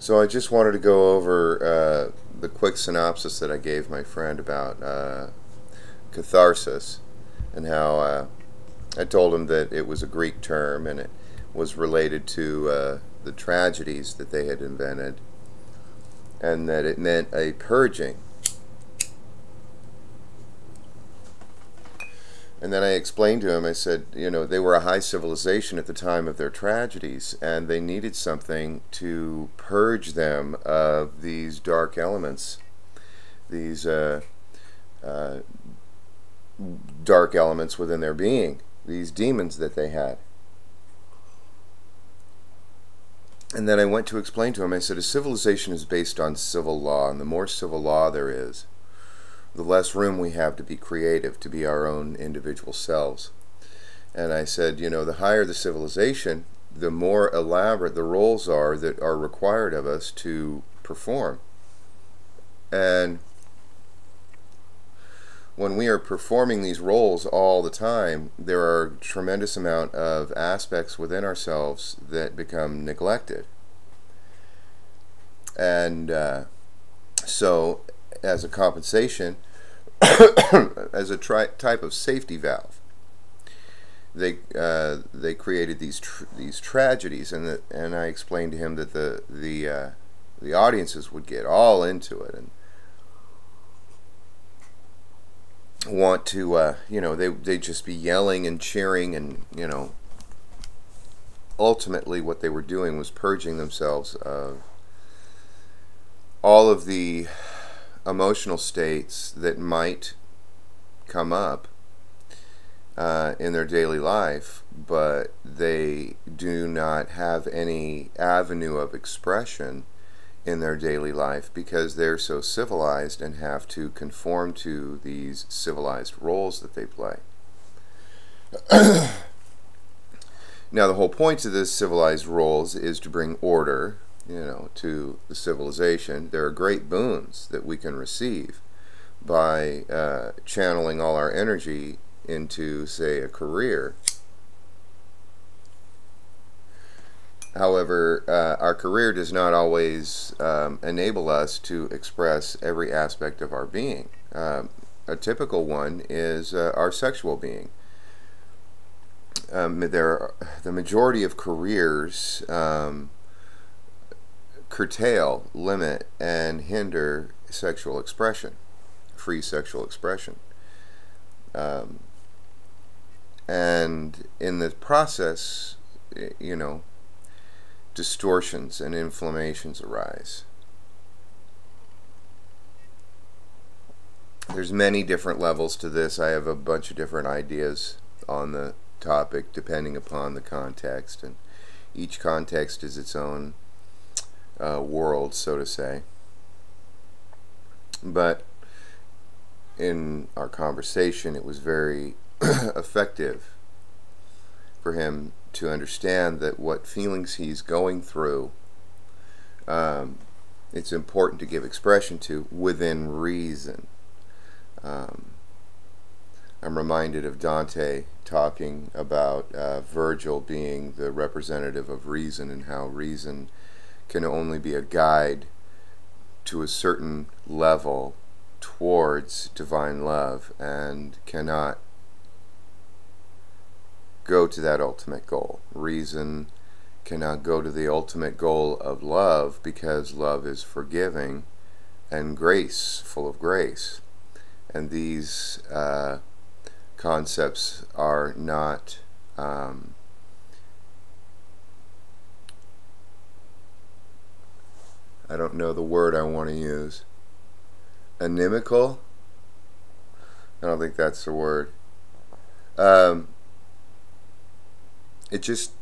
So I just wanted to go over the quick synopsis that I gave my friend about catharsis, and how I told him that it was a Greek term and it was related to the tragedies that they had invented, and that it meant a purging. And then I explained to him, I said, they were a high civilization at the time of their tragedies, and they needed something to purge them of these dark elements, these dark elements within their being, these demons that they had. And then I went to explain to him, I said, a civilization is based on civil law, and the more civil law there is, the less room we have to be creative, to be our own individual selves. And I said, the higher the civilization, the more elaborate the roles are that are required of us to perform. And when we are performing these roles all the time, there are a tremendous amount of aspects within ourselves that become neglected. And so, as a compensation, as a type of safety valve, they created these tragedies, and I explained to him that the audiences would get all into it and want to they'd just be yelling and cheering, and ultimately what they were doing was purging themselves of all of the emotional states that might come up in their daily life, but they do not have any avenue of expression in their daily life because they're so civilized and have to conform to these civilized roles that they play. Now, the whole point of this civilized roles is to bring order, to the civilization. There are great boons that we can receive by channeling all our energy into, say, a career. However, our career does not always enable us to express every aspect of our being. A typical one is our sexual being. The majority of careers curtail, limit, and hinder sexual expression, free sexual expression. And in the process, distortions and inflammations arise. There's many different levels to this. I have a bunch of different ideas on the topic depending upon the context, and each context is its own world, so to say. But in our conversation, it was very effective for him to understand that what feelings he's going through, it's important to give expression to within reason. I'm reminded of Dante talking about Virgil being the representative of reason, and how reason can only be a guide to a certain level towards divine love, and cannot go to that ultimate goal. Reason cannot go to the ultimate goal of love, because love is forgiving and grace, full of grace. And these concepts are not I don't know the word I want to use. Inimical? I don't think that's the word. It just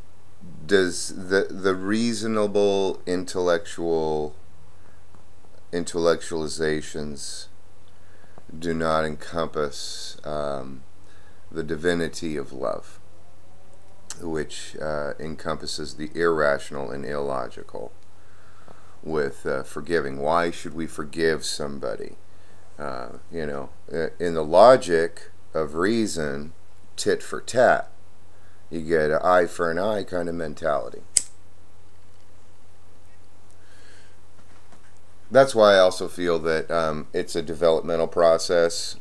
does the reasonable intellectualizations do not encompass the divinity of love, which encompasses the irrational and illogical with forgiving. Why should we forgive somebody? In the logic of reason, tit for tat. You get an eye for an eye kind of mentality. that's why I also feel that it's a developmental process.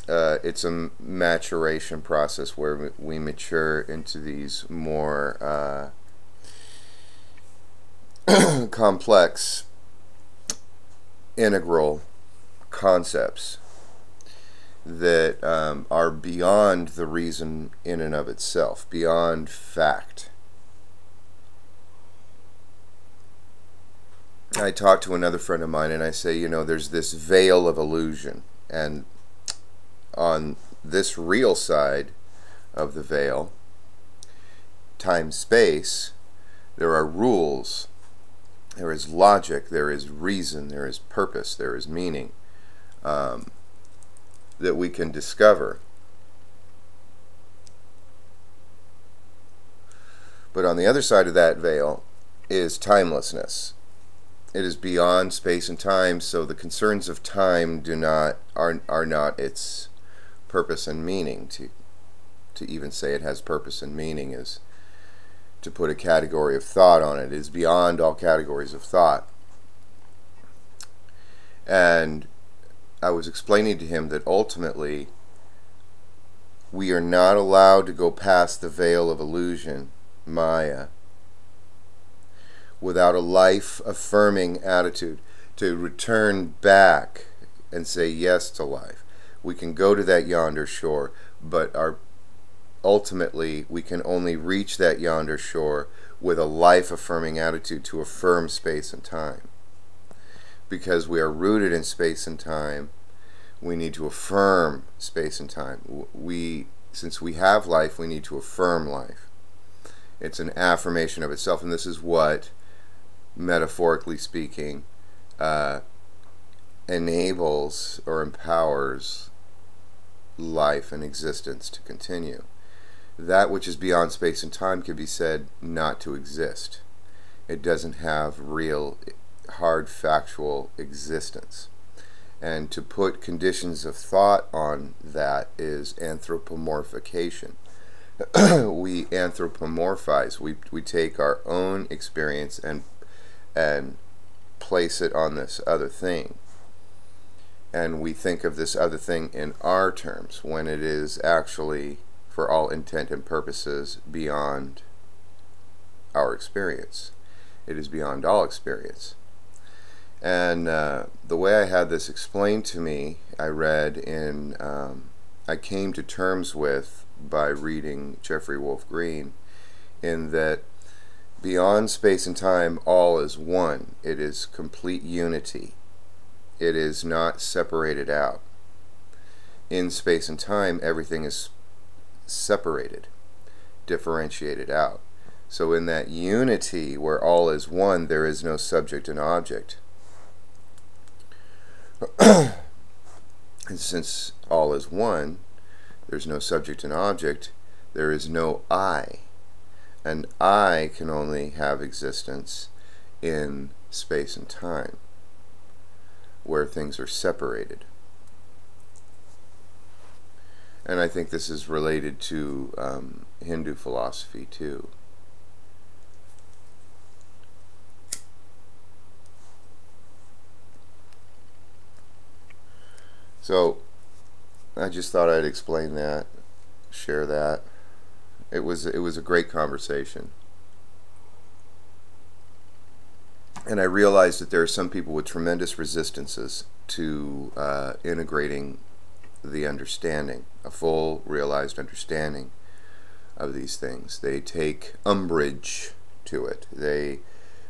It's a maturation process where we mature into these more complex, integral concepts that are beyond the reason in and of itself, beyond fact. I talk to another friend of mine and I say, there's this veil of illusion, and on this real side of the veil, time-space, there are rules, there is logic, there is reason, there is purpose, there is meaning that we can discover. But on the other side of that veil is timelessness. It is beyond space and time, so the concerns of time are not its purpose and meaning. To even say it has purpose and meaning is to put a category of thought on it. It is beyond all categories of thought. And I was explaining to him that ultimately we are not allowed to go past the veil of illusion, Maya, without a life-affirming attitude, to return back and say yes to life. We can go to that yonder shore, but ultimately we can only reach that yonder shore with a life-affirming attitude to affirm space and time. Because we are rooted in space and time, we need to affirm space and time. Since we have life, we need to affirm life. It's an affirmation of itself, and this is what, metaphorically speaking, enables or empowers life and existence to continue. That which is beyond space and time can be said not to exist. It doesn't have real, hard, factual existence. And to put conditions of thought on that is anthropomorphication. We anthropomorphize. We take our own experience and place it on this other thing, and we think of this other thing in our terms when it is actually, for all intent and purposes, beyond our experience. It is beyond all experience. And the way I had this explained to me, I came to terms with by reading Jeffrey Wolf Green, in that beyond space and time, all is one. It is complete unity. It is not separated out. In space and time, everything is separated, differentiated out. So in that unity where all is one, there is no subject and object. And since all is one, there's no subject and object, there is no I. And I can only have existence in space and time, where things are separated. And I think this is related to Hindu philosophy too. So I just thought I'd explain that, share that. It was a great conversation. And I realized that there are some people with tremendous resistances to integrating the understanding, a full realized understanding of these things. They take umbrage to it. They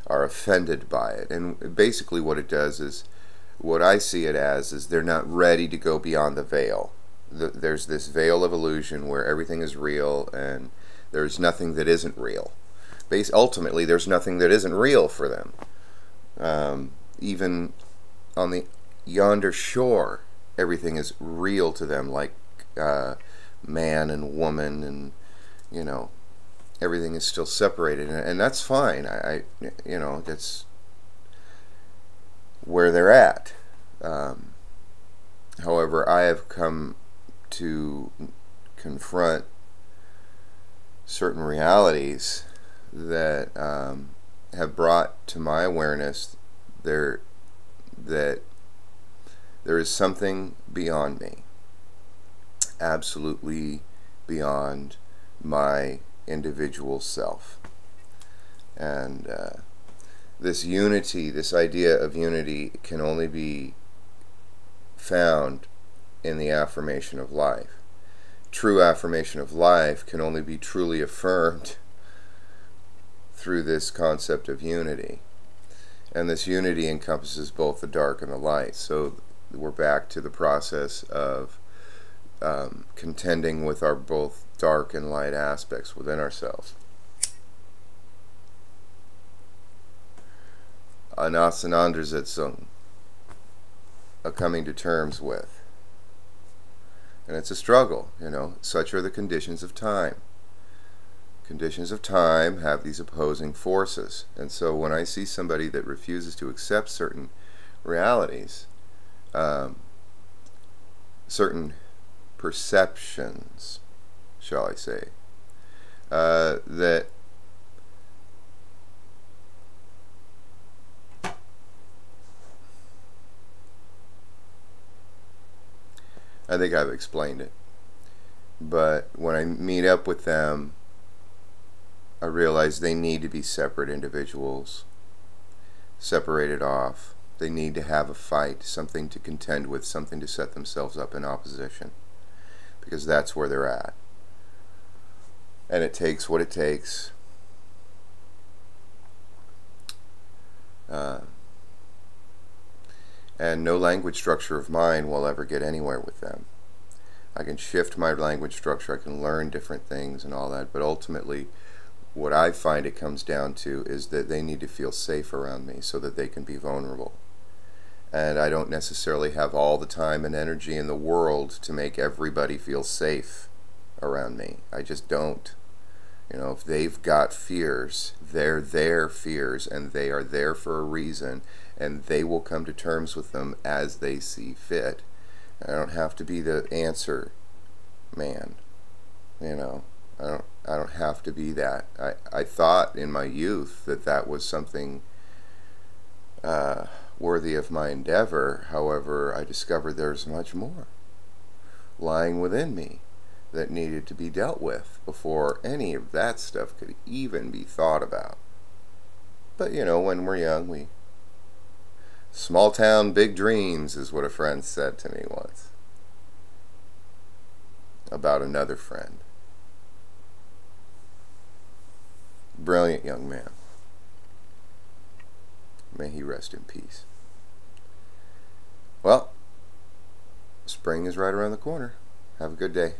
are offended by it. And basically what it does is, what I see it as, is they're not ready to go beyond the veil. There's this veil of illusion where everything is real and there's nothing that isn't real. Ultimately, there's nothing that isn't real for them. Even on the yonder shore, everything is real to them, like man and woman, and everything is still separated, and that's fine. That's where they're at. However, I have come to confront certain realities that have brought to my awareness that there is something beyond me, absolutely beyond my individual self. And this unity, this idea of unity, can only be found in the affirmation of life. True affirmation of life can only be truly affirmed through this concept of unity. And this unity encompasses both the dark and the light. So we're back to the process of contending with our both dark and light aspects within ourselves. An Auseinandersetzung, a coming to terms with. And it's a struggle, you know. Such are the conditions of time. Conditions of time have these opposing forces. And so when I see somebody that refuses to accept certain realities, certain perceptions, shall I say, that I think I've explained it. But when I meet up with them, I realize they need to be separate individuals, separated off. They need to have a fight, something to contend with, something to set themselves up in opposition, because that's where they're at. And it takes what it takes. And no language structure of mine will ever get anywhere with them. I can shift my language structure, I can learn different things and all that, but ultimately what I find it comes down to is that they need to feel safe around me so that they can be vulnerable. And I don't necessarily have all the time and energy in the world to make everybody feel safe around me. I just don't. You know, if they've got fears, they're their fears, and they are there for a reason, and they will come to terms with them as they see fit. I don't have to be the answer man. You know, I don't have to be that. I thought in my youth that that was something worthy of my endeavor. However, I discovered there's much more lying within me that needed to be dealt with before any of that stuff could even be thought about. But you know, when we're young, small town, big dreams is what a friend said to me once about another friend. Brilliant young man. May he rest in peace. Well, spring is right around the corner. Have a good day.